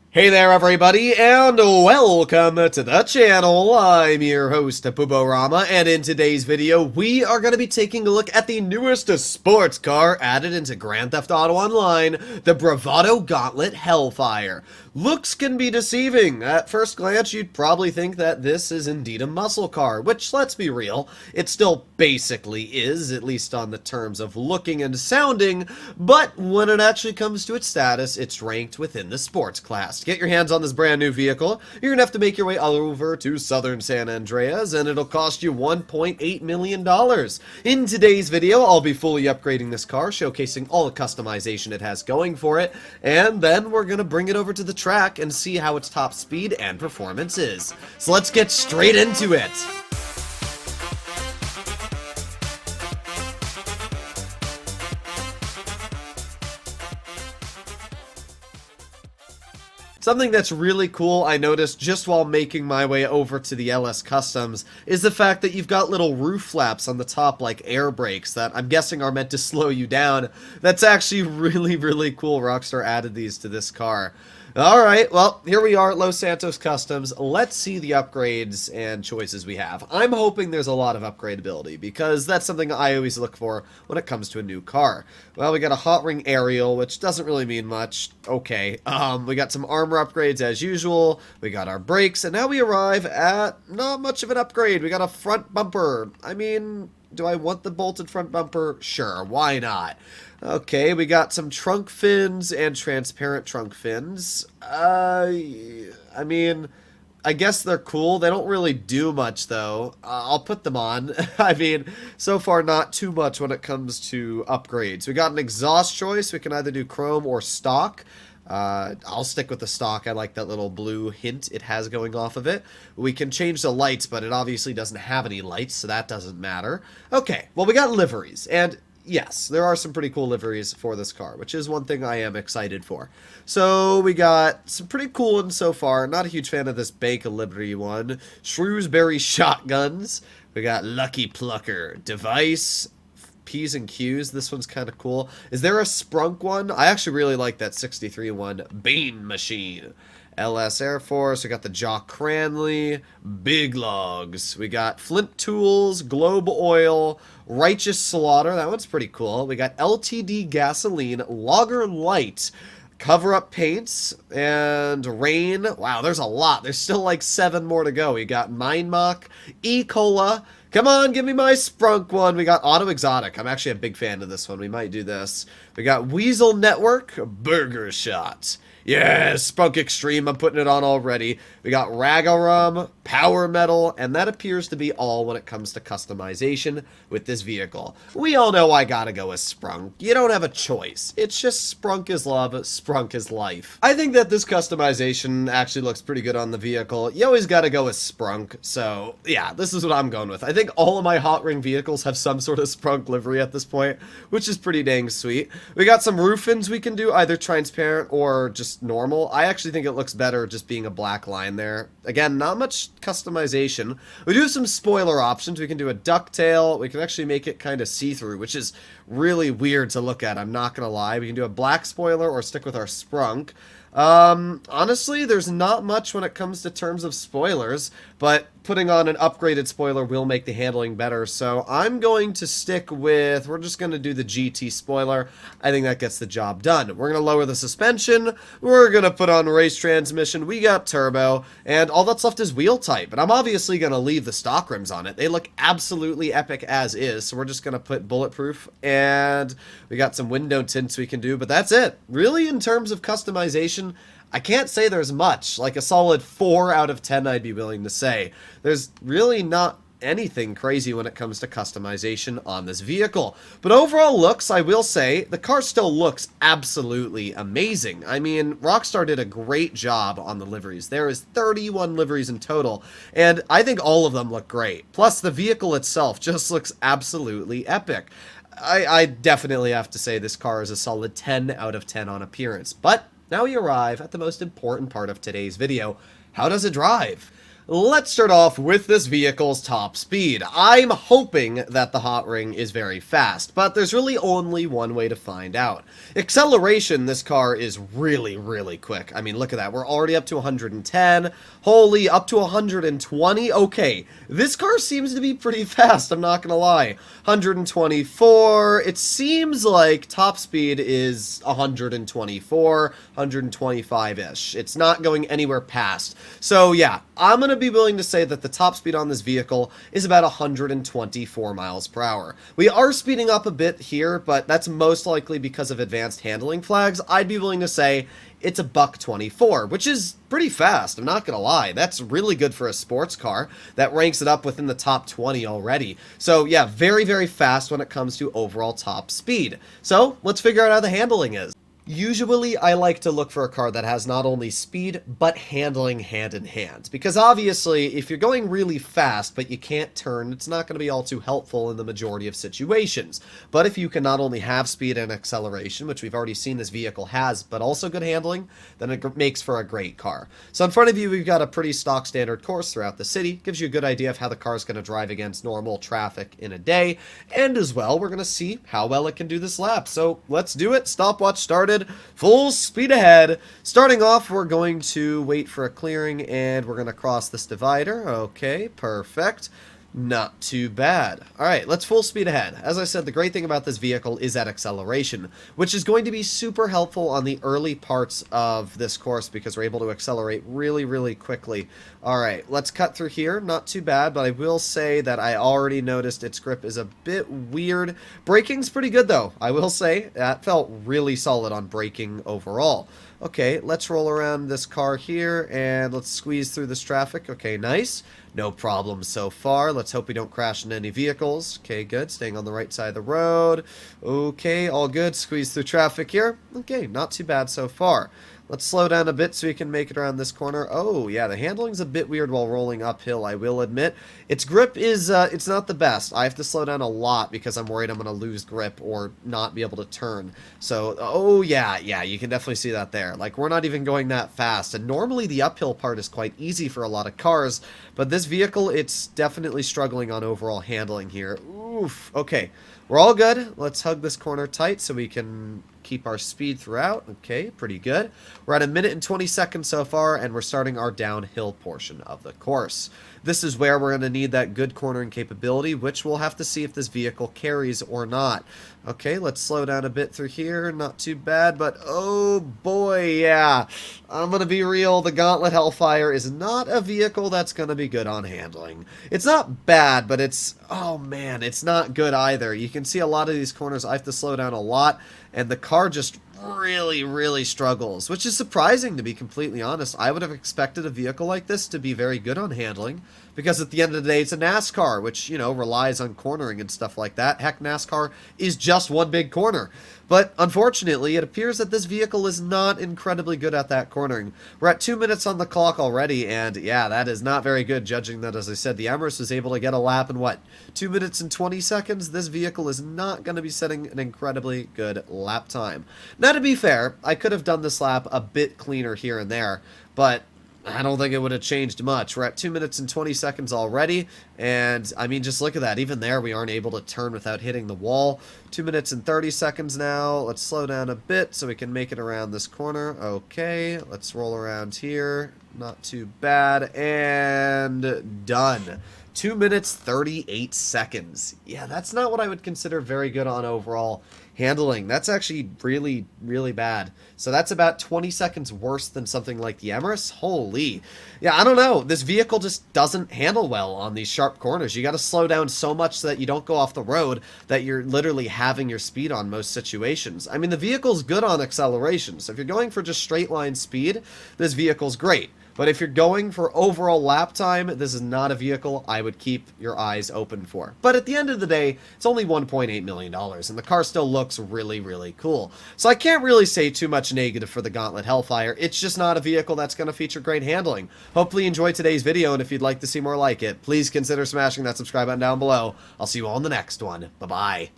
Hey there everybody, and welcome to the channel. I'm your host, Puborama, and in today's video, we are going to be taking a look at the newest sports car added into Grand Theft Auto Online, the Bravado Gauntlet Hellfire. Looks can be deceiving. At first glance, you'd probably think that this is indeed a muscle car, which, let's be real, it still basically is, at least on the terms of looking and sounding, but when it actually comes to its status, it's ranked within the sports class. Get your hands on this brand new vehicle, you're gonna have to make your way over to southern San Andreas, and it'll cost you $1.8 million. In today's video, I'll be fully upgrading this car, showcasing all the customization it has going for it, and then we're gonna bring it over to the track and see how its top speed and performance is. So let's get straight into it! Something that's really cool I noticed just while making my way over to the LS Customs is the fact that you've got little roof flaps on the top like air brakes that I'm guessing are meant to slow you down. That's actually really cool. Rockstar added these to this car. Alright, well, here we are at Los Santos Customs. Let's see the upgrades and choices we have. I'm hoping there's a lot of upgradability, because that's something I always look for when it comes to a new car. Well, we got a Hotring Aerial, which doesn't really mean much. Okay. We got some armor upgrades as usual. We got our brakes, and now we arrive at not much of an upgrade. We got a front bumper. I mean, do I want the bolted front bumper? Sure, why not? Okay, we got some trunk fins and transparent trunk fins. I mean, I guess they're cool. They don't really do much, though. I'll put them on. I mean, so far not too much when it comes to upgrades. We got an exhaust choice. We can either do chrome or stock. I'll stick with the stock. I like that little blue hint it has going off of it. We can change the lights, but it obviously doesn't have any lights, so that doesn't matter. Okay, well, we got liveries, and yes, there are some pretty cool liveries for this car, which is one thing I am excited for. So we got some pretty cool ones so far. Not a huge fan of this Bank of Liberty one. Shrewsbury shotguns. We got Lucky Plucker. Device. P's and Q's. This one's kind of cool. Is there a Sprunk one? I actually really like that 63 one. Bean Machine. LS Air Force, we got the Jock Cranley, Big Logs, we got Flint Tools, Globe Oil, Righteous Slaughter, that one's pretty cool. We got LTD Gasoline, Logger Light, Cover Up Paints, and Rain. Wow, there's a lot. There's still like 7 more to go. We got Mine Mock, E-Cola. Come on, give me my Sprunk one. We got Auto Exotic. I'm actually a big fan of this one. We might do this. We got Weasel Network, Burger Shot. Yes, Sprunk Extreme, I'm putting it on already. We got Ragarum, Power Metal, and that appears to be all when it comes to customization with this vehicle. We all know I gotta go with Sprunk. You don't have a choice. It's just Sprunk is love, Sprunk is life. I think that this customization actually looks pretty good on the vehicle. You always gotta go with Sprunk, so yeah, this is what I'm going with. I think all of my Hot Ring vehicles have some sort of Sprunk livery at this point, which is pretty dang sweet. We got some roof fins we can do, either transparent or just normal. I actually think it looks better just being a black line there. Again, not much customization. We do have some spoiler options. We can do a ducktail. We can actually make it kind of see-through, which is really weird to look at, I'm not gonna lie. We can do a black spoiler or stick with our Sprunk. Honestly, there's not much when it comes to terms of spoilers, but putting on an upgraded spoiler will make the handling better, so I'm going to stick with, we're just going to do the GT spoiler. I think that gets the job done. We're going to lower the suspension, we're going to put on race transmission, we got turbo, and all that's left is wheel type, and I'm obviously going to leave the stock rims on it. They look absolutely epic as is, so we're just going to put bulletproof, and we got some window tints we can do, but that's it. Really, in terms of customization, I can't say there's much. Like a solid 4 out of 10 I'd be willing to say. There's really not anything crazy when it comes to customization on this vehicle. But overall looks, I will say, the car still looks absolutely amazing. I mean, Rockstar did a great job on the liveries. There is 31 liveries in total, and I think all of them look great. Plus, the vehicle itself just looks absolutely epic. I definitely have to say this car is a solid 10 out of 10 on appearance. But now we arrive at the most important part of today's video. How does it drive? Let's start off with this vehicle's top speed. I'm hoping that the Hotring is very fast, but there's really only one way to find out. Acceleration, this car is really, really quick. I mean, look at that. We're already up to 110. Holy, up to 120? Okay, this car seems to be pretty fast, I'm not gonna lie. 124. It seems like top speed is 124, 125-ish. It's not going anywhere past. So yeah, I'm gonna be willing to say that the top speed on this vehicle is about 124 miles per hour. We are speeding up a bit here, but that's most likely because of advanced handling flags. I'd be willing to say it's a $124, which is pretty fast, I'm not gonna lie. That's really good for a sports car. That ranks it up within the top 20 already. So yeah, very, very fast when it comes to overall top speed. So let's figure out how the handling is. Usually, I like to look for a car that has not only speed, but handling hand in hand. Because obviously, if you're going really fast, but you can't turn, it's not going to be all too helpful in the majority of situations. But if you can not only have speed and acceleration, which we've already seen this vehicle has, but also good handling, then it makes for a great car. So in front of you, we've got a pretty stock standard course throughout the city. Gives you a good idea of how the car is going to drive against normal traffic in a day. And as well, we're going to see how well it can do this lap. So let's do it. Stopwatch started. Full speed ahead. Starting off, we're going to wait for a clearing and we're going to cross this divider. Okay, perfect. Not too bad. Alright, let's full speed ahead. As I said, the great thing about this vehicle is that acceleration, which is going to be super helpful on the early parts of this course because we're able to accelerate really, really quickly. Alright, let's cut through here. Not too bad, but I will say that I already noticed its grip is a bit weird. Braking's pretty good, though. I will say that felt really solid on braking overall. Okay, let's roll around this car here, and let's squeeze through this traffic. Okay, nice. No problem so far. Let's hope we don't crash into any vehicles. Okay, good. Staying on the right side of the road. Okay, all good. Squeeze through traffic here. Okay, not too bad so far. Let's slow down a bit so we can make it around this corner. Oh, yeah, the handling's a bit weird while rolling uphill, I will admit. Its grip is, it's not the best. I have to slow down a lot because I'm worried I'm going to lose grip or not be able to turn. So, oh, yeah, you can definitely see that there. Like, we're not even going that fast. And normally the uphill part is quite easy for a lot of cars, but this vehicle, it's definitely struggling on overall handling here. Oof, okay. We're all good. Let's hug this corner tight so we can keep our speed throughout. Okay, pretty good. We're at 1 minute and 20 seconds so far, and we're starting our downhill portion of the course. This is where we're going to need that good cornering capability, which we'll have to see if this vehicle carries or not. Okay, let's slow down a bit through here. Not too bad, but oh boy, yeah. I'm going to be real. The Gauntlet Hellfire is not a vehicle that's going to be good on handling. It's not bad, but it's, oh man, it's not good either. You can see a lot of these corners I have to slow down a lot, and the car just really, really struggles, which is surprising, to be completely honest. I would have expected a vehicle like this to be very good on handling, because at the end of the day, it's a NASCAR, which, you know, relies on cornering and stuff like that. Heck, NASCAR is just one big corner. But unfortunately, it appears that this vehicle is not incredibly good at that cornering. We're at 2 minutes on the clock already, and yeah, that is not very good, judging that, as I said, the Emirates was able to get a lap in, what, 2 minutes and 20 seconds? This vehicle is not going to be setting an incredibly good lap time. Now, to be fair, I could have done this lap a bit cleaner here and there, but I don't think it would have changed much. We're at 2 minutes and 20 seconds already, and I mean, just look at that. Even there, we aren't able to turn without hitting the wall. 2 minutes and 30 seconds now. Let's slow down a bit so we can make it around this corner. Okay, let's roll around here. Not too bad, and done. 2 minutes, 38 seconds. Yeah, that's not what I would consider very good on overall handling. That's actually really, really bad. So that's about 20 seconds worse than something like the Emirates. Holy. Yeah, I don't know. This vehicle just doesn't handle well on these sharp corners. You got to slow down so much so that you don't go off the road, that you're literally having your speed on most situations. I mean, the vehicle's good on acceleration. So if you're going for just straight line speed, this vehicle's great. But if you're going for overall lap time, this is not a vehicle I would keep your eyes open for. But at the end of the day, it's only $1.8 million, and the car still looks really, really cool. So I can't really say too much negative for the Gauntlet Hellfire. It's just not a vehicle that's going to feature great handling. Hopefully you enjoyed today's video, and if you'd like to see more like it, please consider smashing that subscribe button down below. I'll see you all in the next one. Bye-bye.